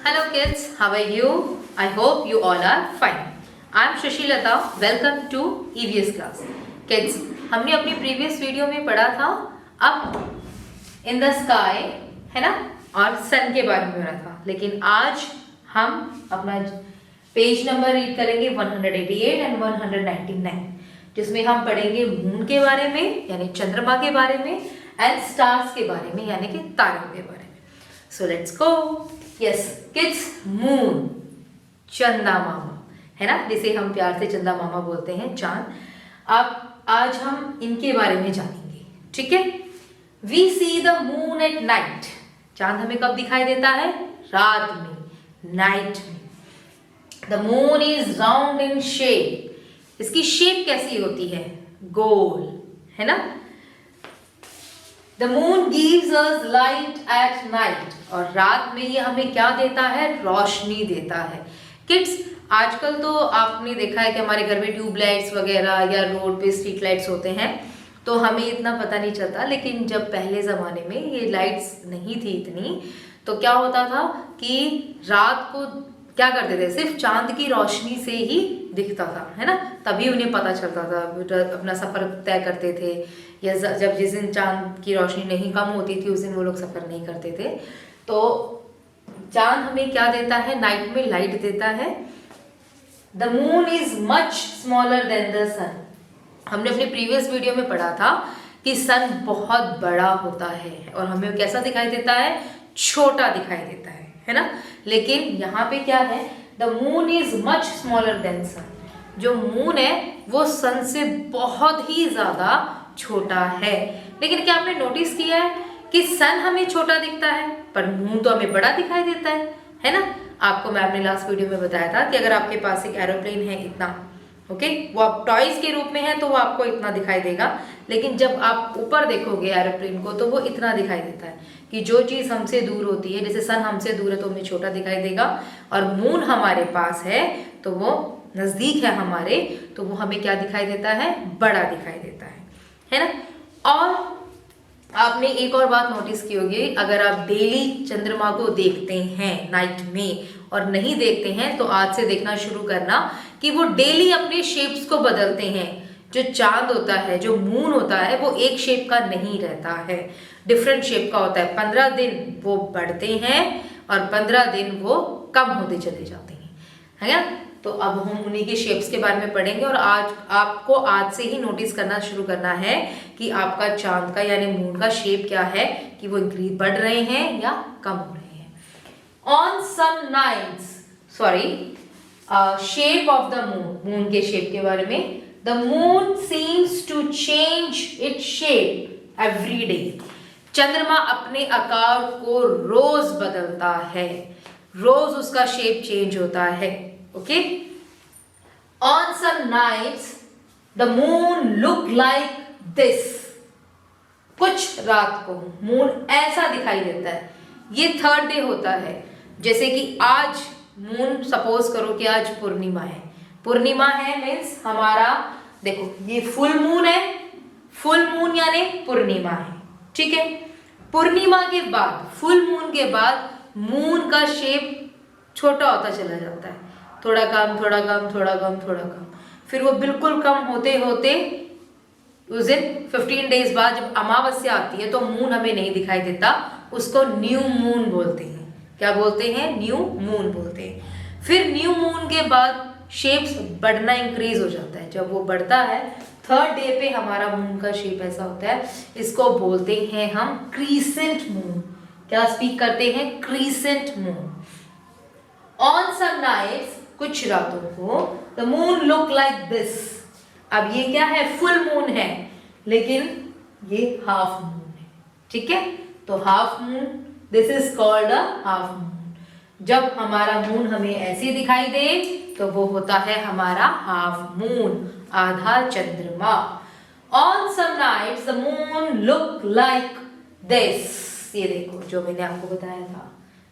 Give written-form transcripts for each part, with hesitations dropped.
Hello kids, how are you? I hope you all are fine. I am Shashilata. Welcome to EVS class. Kids, हमने अपनी previous video में पढ़ा था up in the sky, है ना, और सन के बारे में पढ़ा था। लेकिन आज हम अपना पेज नंबर रीड करेंगे 188 एंड 199, जिसमें हम पढ़ेंगे मून के बारे में यानी चंद्रमा के बारे में एंड स्टार्स के बारे में यानी कि तारों के बारे में। So let's go. Yes kids, moon चंदा मामा है ना, जिसे हम प्यार से चंदा मामा बोलते हैं, चांद। अब आज हम इनके बारे में जानेंगे, ठीक है। We see the moon at night. चांद हमें कब दिखाई देता है? रात में, नाइट में। The moon is round in shape. इसकी शेप कैसी होती है? गोल, है ना। The moon gives us light at night. और रात में ये हमें क्या देता है? रोशनी देता है। किड्स, आजकल तो आपने देखा है कि हमारे घर में ट्यूबलाइट्स वगैरह या रोड पे स्ट्रीट लाइट्स होते हैं, तो हमें इतना पता नहीं चलता। लेकिन जब पहले ज़माने में ये लाइट्स नहीं थी इतनी, तो क्या होता था कि रात को क्या करते थे? सिर्फ चांद की रोशनी से ही दिखता था, है ना। तभी उन्हें पता चलता था, अपना सफ़र तय करते थे। या जब जिस दिन चांद की रोशनी नहीं कम होती थी उस दिन वो लोग सफ़र नहीं करते थे। तो चांद हमें क्या देता है? नाइट में लाइट देता है। The moon is much smaller than the sun. हमने अपनी प्रीवियस वीडियो में पढ़ा था कि सन बहुत बड़ा होता है और हमें कैसा दिखाई देता है? छोटा दिखाई देता है ना। लेकिन यहाँ पे क्या है? The moon is much smaller than sun. जो मून है वो सन से बहुत ही ज्यादा छोटा है। लेकिन क्या आपने नोटिस किया है कि सन हमें छोटा दिखता है पर मून तो हमें बड़ा दिखाई देता है ना। आपको मैं अपने लास्ट वीडियो में बताया था कि अगर आपके पास एक एरोप्लेन है इतना, ओके, वो आप टॉयज के रूप में है तो वो आपको इतना दिखाई देगा। लेकिन जब आप ऊपर देखोगे एरोप्लेन को तो वो इतना दिखाई देता है कि जो चीज़ हमसे दूर होती है, जैसे सन हमसे दूर है तो हमें छोटा दिखाई देगा, और मून हमारे पास है तो वो नज़दीक है हमारे, तो वो हमें क्या दिखाई देता है? बड़ा दिखाई देता है ना। और आपने एक और बात नोटिस की होगी, अगर आप डेली चंद्रमा को देखते हैं नाइट में और नहीं देखते हैं तो आज से देखना शुरू करना कि वो डेली अपने शेप्स को बदलते हैं। जो चांद होता है, जो मून होता है, वो एक शेप का नहीं रहता है, डिफरेंट शेप का होता है। 15 दिन वो बढ़ते हैं और 15 दिन वो कम होते चले जाते हैं, है ना। तो अब हम उन्हीं के शेप्स के बारे में पढ़ेंगे और आज आपको आज से ही नोटिस करना शुरू करना है कि आपका चांद का यानी मून का शेप क्या है, कि वो इंक्रीज बढ़ रहे हैं या कम हो रहे हैं। On some nights, shape of the moon, moon के शेप के बारे में। The moon seems to change its shape every day. चंद्रमा अपने आकार को रोज बदलता है, रोज उसका शेप चेंज होता है, okay. On some nights the moon look like this. कुछ रात को मून ऐसा दिखाई देता है। ये थर्ड डे होता है। जैसे कि आज मून, सपोज करो कि आज पूर्णिमा है। पूर्णिमा है मीन्स हमारा, देखो ये फुल मून है, फुल मून यानी पूर्णिमा है, ठीक है। पूर्णिमा के बाद, फुल मून के बाद मून का शेप छोटा होता चला जाता है, थोड़ा कम, थोड़ा कम, थोड़ा कम, थोड़ा कम। फिर वो बिल्कुल कम होते होते उस दिन 15 डेज बाद जब अमावस्या आती है तो मून हमें नहीं दिखाई देता, उसको न्यू मून बोलते हैं। क्या बोलते हैं? न्यू मून बोलते हैं। फिर न्यू मून के बाद शेप्स बढ़ना इंक्रीज हो जाता है। जब वो बढ़ता है थर्ड डे पे हमारा मून का शेप ऐसा होता है, इसको बोलते हैं हम क्रीसेंट मून। क्या स्पीक करते हैं? Crescent moon. On some nights, कुछ रातों को, the moon look like this. अब ये क्या है? फुल मून है, लेकिन ये हाफ मून है, ठीक है। तो half moon, this is called a half moon. जब हमारा मून हमें ऐसे दिखाई दे तो वो होता है हमारा हाफ मून, आधा चंद्रमा। On some nights the moon look like this. ये देखो जो मैंने आपको बताया था,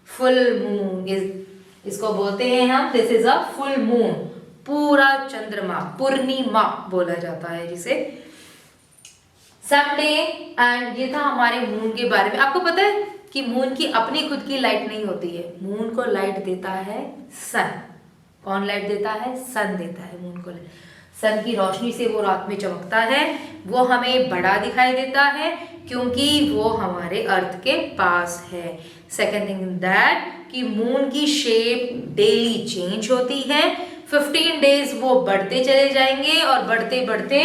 फुल मून, इसको बोलते हैं हम, this is a full moon, पूरा चंद्रमा, पूर्णिमा बोला जाता है जिसे। सनडे, एंड ये था हमारे मून के बारे में। आपको पता है कि मून की अपनी खुद की लाइट नहीं होती है, मून को लाइट देता है सन। कौन लाइट देता है? सन देता है मून को। सन की रोशनी से वो रात में चमकता है, वो हमें बड़ा दिखाई देता है क्योंकि वो हमारे अर्थ के पास है। सेकेंड थिंग दैट कि मून की शेप डेली चेंज होती है। 15 डेज वो बढ़ते चले जाएंगे और बढ़ते बढ़ते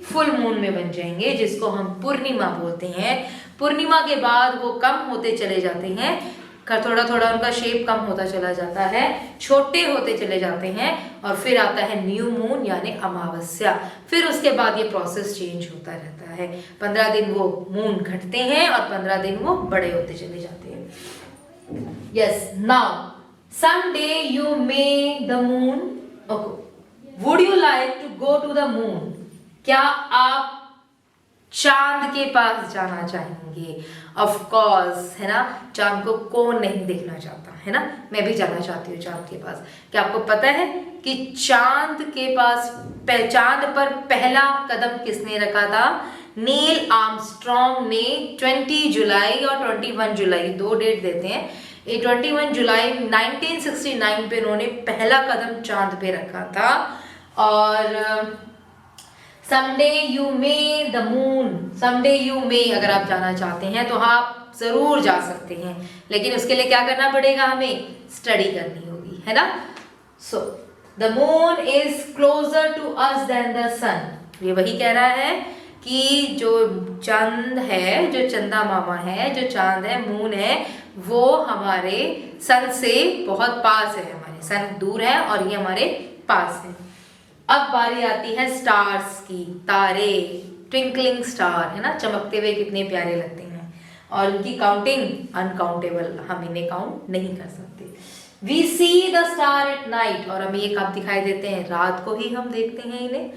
फुल मून में बन जाएंगे, जिसको हम पूर्णिमा बोलते हैं। पूर्णिमा के बाद वो कम होते चले जाते हैं, थोड़ा थोड़ा उनका शेप कम होता चला जाता है, छोटे होते चले जाते हैं और फिर आता है न्यू मून यानी अमावस्या। फिर उसके बाद ये प्रोसेस चेंज होता रहता है। 15 दिन वो मून घटते हैं और 15 दिन वो बड़े होते चले जाते हैं। Yes, now someday you may the moon, okay, would you like to go to the moon? क्या आप चांद के पास जाना चाहेंगे? ऑफ कोर्स, है ना। चांद को कौन नहीं देखना चाहता, है ना। मैं भी जाना चाहती हूँ चांद के पास। क्या आपको पता है कि चांद के पास, चांद पर पहला कदम किसने रखा था? नील आर्मस्ट्रॉन्ग ने 20 जुलाई और 21 जुलाई, 2 डेट देते हैं। 21 जुलाई 1969 पे उन्होंने पहला कदम चांद पे रखा था। और someday you may the moon, someday you may, अगर आप जाना चाहते हैं तो आप जरूर जा सकते हैं, लेकिन उसके लिए क्या करना पड़ेगा? हमें स्टडी करनी होगी, है ना। So the moon is closer to us than the sun. ये वही कह रहा है कि जो चंद है, जो चंदा मामा है, जो चांद है, मून है, वो हमारे सन से बहुत पास है। हमारे सन दूर है और ये हमारे पास है। अब बारी आती है स्टार्स की, तारे, ट्विंकलिंग स्टार, है ना। चमकते हुए कितने प्यारे लगते हैं और उनकी काउंटिंग अनकाउंटेबल, हम इन्हें काउंट नहीं कर सकते। We see the star at night, और हमें ये कब दिखाई देते हैं? रात को ही हम देखते हैं इन्हें।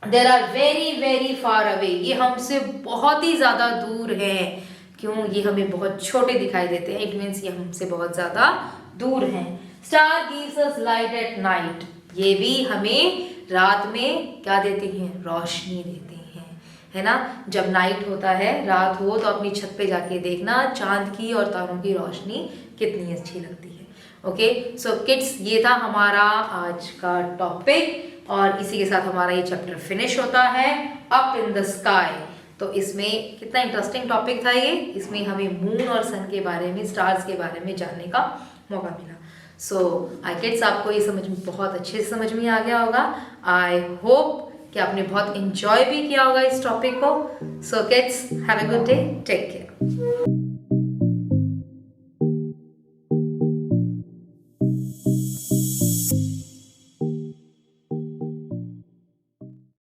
There are very very far away, ये हमसे बहुत ही ज्यादा दूर हैं। क्यों? ये हमें बहुत छोटे दिखाई देते हैं, इट मीन्स ये हमसे बहुत ज्यादा दूर हैं। Star gives us light at night, ये भी हमें रात में क्या देते हैं? रोशनी देते हैं, है ना। जब नाइट होता है, रात हो, तो अपनी छत पे जाके देखना चांद की और तारों की रोशनी कितनी अच्छी लगती है। ओके, सो किड्स, ये था हमारा आज का टॉपिक और इसी के साथ हमारा ये चैप्टर फिनिश होता है, अप इन द स्काई। तो इसमें कितना इंटरेस्टिंग टॉपिक था ये। इसमें हमें मून और सन के बारे में, स्टार्स के बारे में जानने का मौका मिला। सो आई किड्स, आपको ये समझ में बहुत अच्छे से समझ में आ गया होगा। आई होप कि आपने बहुत इंजॉय भी किया होगा इस टॉपिक को। So kids, have a good day, take care.